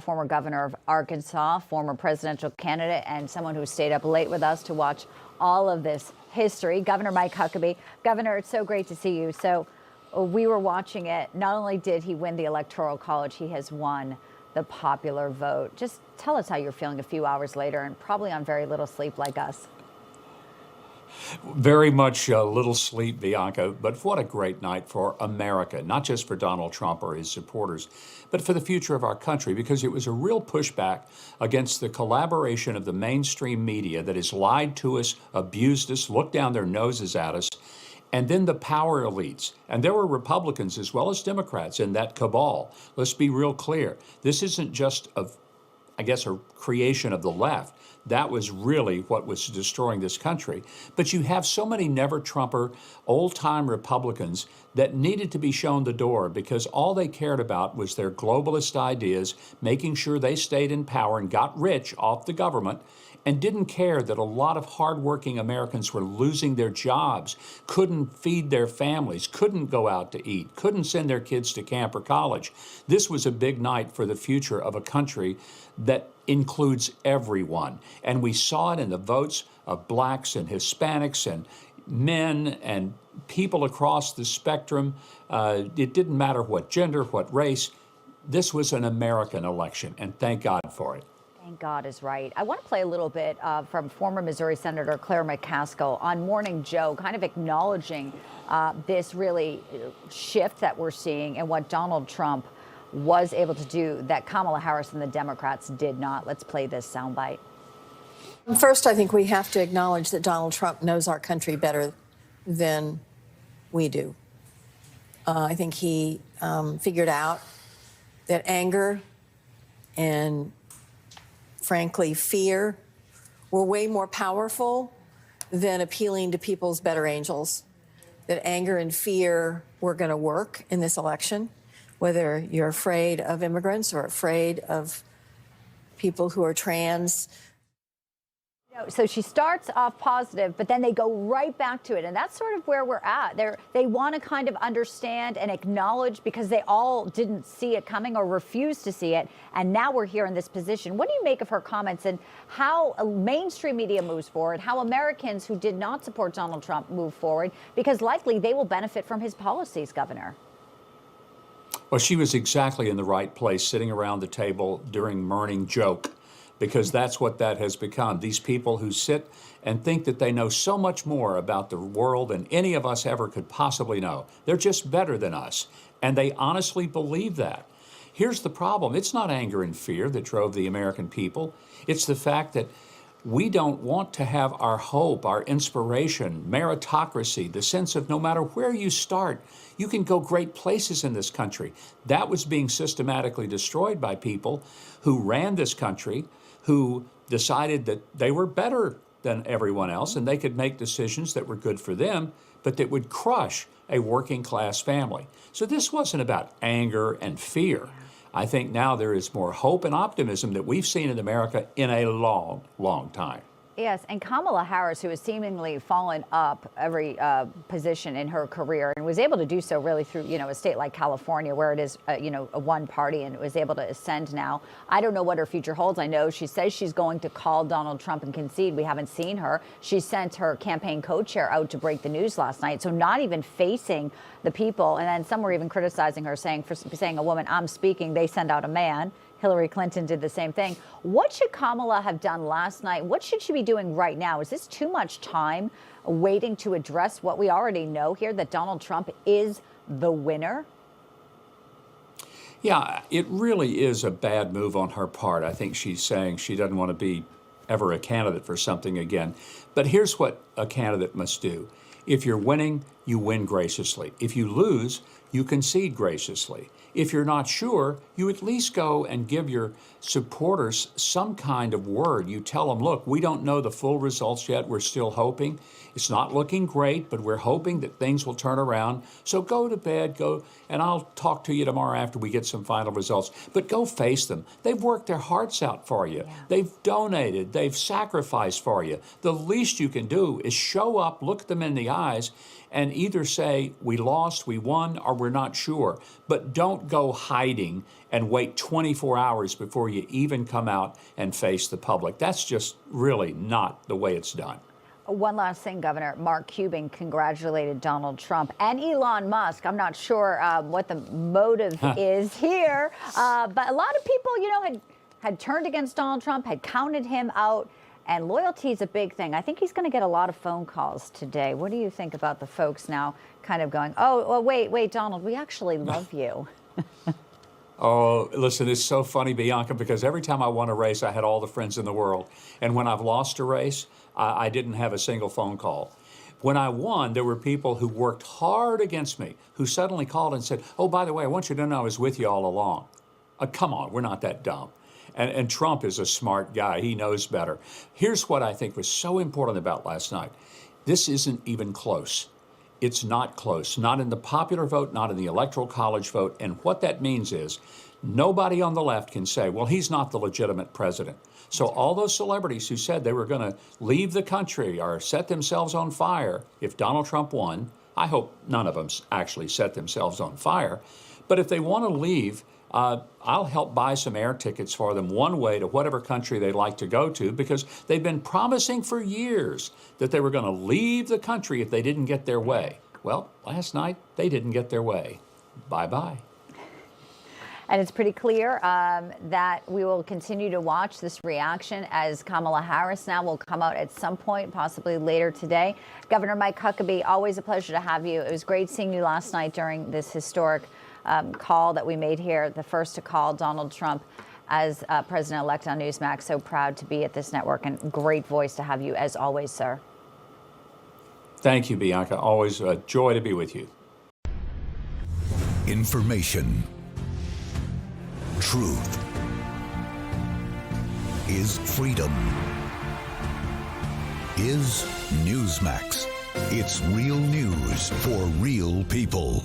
Former governor of Arkansas, former presidential candidate, and someone who stayed up late with us to watch all of this history, Governor Mike Huckabee. Governor, it's so great to see you. So we were watching it. Not only did he win the Electoral College, he has won the popular vote. Just tell us how you're feeling a few hours later and probably on very little sleep like us. Very much little sleep, Bianca, but what a great night for America, not just for Donald Trump or his supporters, but for the future of our country, because it was a real pushback against the collaboration of the mainstream media that has lied to us, abused us, looked down their noses at us, and then the power elites. And there were Republicans as well as Democrats in that cabal. Let's be real clear. This isn't just a creation of the left. That was really what was destroying this country. But you have so many never-Trumper, old-time Republicans that needed to be shown the door because all they cared about was their globalist ideas, making sure they stayed in power and got rich off the government, and didn't care that a lot of hardworking Americans were losing their jobs, couldn't feed their families, couldn't go out to eat, couldn't send their kids to camp or college. This was a big night for the future of a country that includes everyone. And we saw it in the votes of blacks and Hispanics and men and people across the spectrum. It didn't matter what gender, what race. This was an American election, and thank God for it. Thank God is right. I want to play a little bit from former Missouri Senator Claire McCaskill on Morning Joe, kind of acknowledging this really shift that we're seeing and what Donald Trump was able to do that Kamala Harris and the Democrats did not. Let's play this soundbite. First, I think we have to acknowledge that Donald Trump knows our country better than we do. I think he figured out that anger and, frankly, fear were way more powerful than appealing to people's better angels, that anger and fear were going to work in this election, whether you're afraid of immigrants or afraid of people who are trans. So she starts off positive, but then they go right back to it. And that's sort of where we're at. They want to kind of understand and acknowledge because they all didn't see it coming or refused to see it. And now we're here in this position. What do you make of her comments and how mainstream media moves forward, how Americans who did not support Donald Trump move forward? Because likely they will benefit from his policies, Governor. Well, she was exactly in the right place, sitting around the table during Morning Joke, because that's what that has become. These people who sit and think that they know so much more about the world than any of us ever could possibly know. They're just better than us, and they honestly believe that. Here's the problem. It's not anger and fear that drove the American people. It's the fact that we don't want to have our hope, our inspiration, meritocracy, the sense of no matter where you start, you can go great places in this country. That was being systematically destroyed by people who ran this country, who decided that they were better than everyone else and they could make decisions that were good for them, but that would crush a working class family. So this wasn't about anger and fear. I think now there is more hope and optimism that we've seen in America in a long, long time. Yes, and Kamala Harris, who has seemingly fallen up every position in her career and was able to do so really through, a state like California where it is, a one party and was able to ascend now. I don't know what her future holds. I know she says she's going to call Donald Trump and concede. We haven't seen her. She sent her campaign co-chair out to break the news last night. So not even facing the people. And then some were even criticizing her, saying a woman, I'm speaking, they send out a man. Hillary Clinton did the same thing. What should Kamala have done last night? What should she be doing right now? Is this too much time waiting to address what we already know here, that Donald Trump is the winner? Yeah, it really is a bad move on her part. I think she's saying she doesn't want to be ever a candidate for something again. But here's what a candidate must do. If you're winning, you win graciously. If you lose, you concede graciously. If you're not sure, you at least go and give your supporters some kind of word. You tell them, look, we don't know the full results yet. We're still hoping. It's not looking great, but we're hoping that things will turn around. So go to bed, and I'll talk to you tomorrow after we get some final results. But go face them. They've worked their hearts out for you. Yeah. They've donated. They've sacrificed for you. The least you can do is show up, look them in the eyes, and either say, we lost, we won, or we're not sure. But don't don't go hiding and wait 24 hours before you even come out and face the public. That's just really not the way it's done. One last thing, Governor. Mark Cuban congratulated Donald Trump and Elon Musk. I'm not sure what the motive is here, but a lot of people, had turned against Donald Trump, had counted him out, and loyalty is a big thing. I think he's going to get a lot of phone calls today. What do you think about the folks now kind of going, oh, well, wait, Donald, we actually love you? Oh, listen, it's so funny, Bianca, because every time I won a race, I had all the friends in the world. And when I've lost a race, I didn't have a single phone call. When I won, there were people who worked hard against me, who suddenly called and said, oh, by the way, I want you to know I was with you all along. Come on, we're not that dumb. And Trump is a smart guy. He knows better. Here's what I think was so important about last night. This isn't even close. It's not close, not in the popular vote, not in the Electoral College vote. And what that means is nobody on the left can say, well, he's not the legitimate president. So all those celebrities who said they were going to leave the country or set themselves on fire if Donald Trump won, I hope none of them actually set themselves on fire. But if they want to leave, I'll help buy some air tickets for them one way to whatever country they'd like to go to, because they've been promising for years that they were going to leave the country if they didn't get their way. Well, last night, they didn't get their way. Bye-bye. And it's pretty clear that we will continue to watch this reaction as Kamala Harris now will come out at some point, possibly later today. Governor Mike Huckabee, always a pleasure to have you. It was great seeing you last night during this historic call that we made here, the first to call Donald Trump as president-elect on Newsmax. So proud to be at this network, and great voice to have you as always, sir. Thank you, Bianca. Always a joy to be with you. Information. Truth is freedom. Is Newsmax. It's real news for real people.